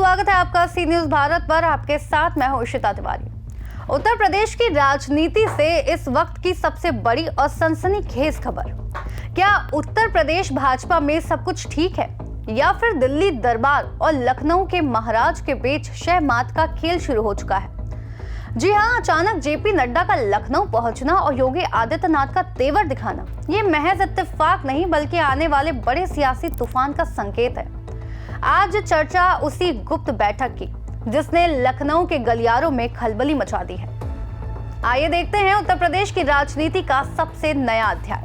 स्वागत है आपका सी न्यूज भारत पर। आपके साथ मैं हूं इशिता तिवारी। उत्तर प्रदेश की राजनीति से इस वक्त की सबसे बड़ी और सनसनीखेज खबर, क्या उत्तर प्रदेश भाजपा में सब कुछ ठीक है या फिर दिल्ली दरबार और लखनऊ के महाराज के बीच शह मात का खेल शुरू हो चुका है। जी हां, अचानक जेपी नड्डा का लखनऊ पहुंचना और योगी आदित्यनाथ का तेवर दिखाना ये महज इत्तेफाक नहीं बल्कि आने वाले बड़े सियासी तूफान का संकेत है। आज चर्चा उसी गुप्त बैठक की जिसने लखनऊ के गलियारों में खलबली मचा दी है। आइए देखते हैं उत्तर प्रदेश की राजनीति का सबसे नया अध्याय।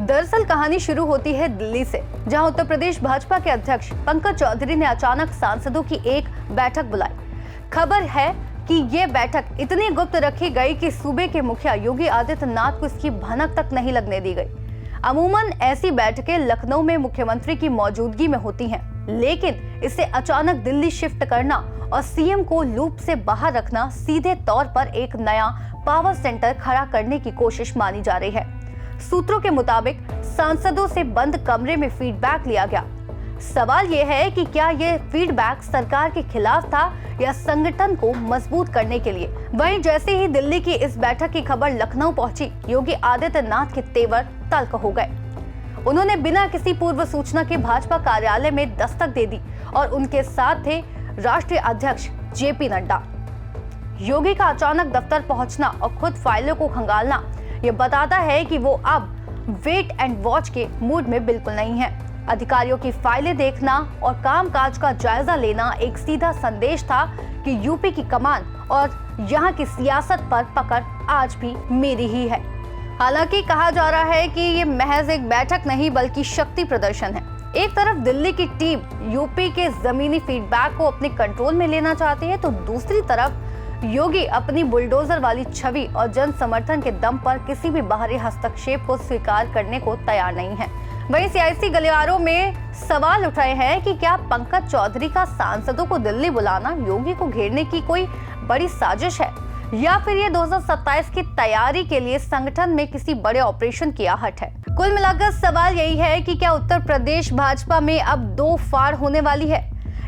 दरअसल कहानी शुरू होती है दिल्ली से, जहां उत्तर प्रदेश भाजपा के अध्यक्ष पंकज चौधरी ने अचानक सांसदों की एक बैठक बुलाई। खबर है कि ये बैठक इतनी गुप्त रखी गई कि सूबे के मुखिया योगी आदित्यनाथ को इसकी भनक तक नहीं लगने दी गई। अमूमन ऐसी बैठकें लखनऊ में मुख्यमंत्री की मौजूदगी में होती हैं, लेकिन इसे अचानक दिल्ली शिफ्ट करना और सीएम को लूप से बाहर रखना सीधे तौर पर एक नया पावर सेंटर खड़ा करने की कोशिश मानी जा रही है। सूत्रों के मुताबिक सांसदों से बंद कमरे में फीडबैक लिया गया। सवाल यह है कि क्या यह फीडबैक सरकार के खिलाफ था या संगठन को मजबूत करने के लिए। वहीं जैसे ही दिल्ली की इस बैठक की खबर लखनऊ पहुंची, योगी आदित्यनाथ के तेवर तल्ख हो गए। उन्होंने बिना किसी पूर्व सूचना के भाजपा कार्यालय में दस्तक दे दी और उनके साथ थे राष्ट्रीय अध्यक्ष जेपी नड्डा। योगी का अचानक दफ्तर पहुंचना और खुद फाइलों को खंगालना यह बताता है कि वो अब वेट एंड वॉच के मूड में बिल्कुल नहीं है। अधिकारियों की फाइलें देखना और कामकाज का जायजा लेना एक सीधा संदेश था कि यूपी की कमान और यहाँ की सियासत पर पकड़ आज भी मेरी ही है। हालांकि कहा जा रहा है कि ये महज एक बैठक नहीं बल्कि शक्ति प्रदर्शन है। एक तरफ दिल्ली की टीम यूपी के जमीनी फीडबैक को अपने कंट्रोल में लेना चाहती है, तो दूसरी तरफ योगी अपनी बुलडोजर वाली छवि और जन समर्थन के दम पर किसी भी बाहरी हस्तक्षेप को स्वीकार करने को तैयार नहीं है। वहीं सियासी गलियारों में सवाल उठ रहे हैं कि क्या पंकज चौधरी का सांसदों को दिल्ली बुलाना योगी को घेरने की कोई बड़ी साजिश है या फिर ये 2027 की तैयारी के लिए संगठन में किसी बड़े ऑपरेशन की आहट है। कुल मिलाकर सवाल यही है कि क्या उत्तर प्रदेश भाजपा में अब दो फाड़ होने वाली है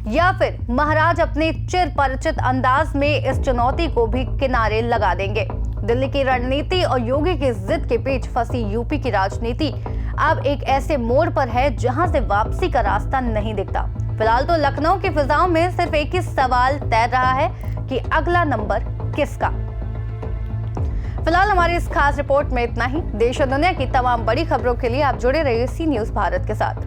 या फिर महाराज अपने चिर परिचित अंदाज में इस चुनौती को भी किनारे लगा देंगे। दिल्ली की रणनीति और योगी की जिद के बीच फंसी यूपी की राजनीति अब एक ऐसे मोड़ पर है जहां से वापसी का रास्ता नहीं दिखता। फिलहाल तो लखनऊ की फिजाओं में सिर्फ एक ही सवाल तैर रहा है कि अगला नंबर किसका। फिलहाल हमारी इस खास रिपोर्ट में इतना ही। देश और दुनिया की तमाम बड़ी खबरों के लिए आप जुड़े रहिए सी न्यूज भारत के साथ।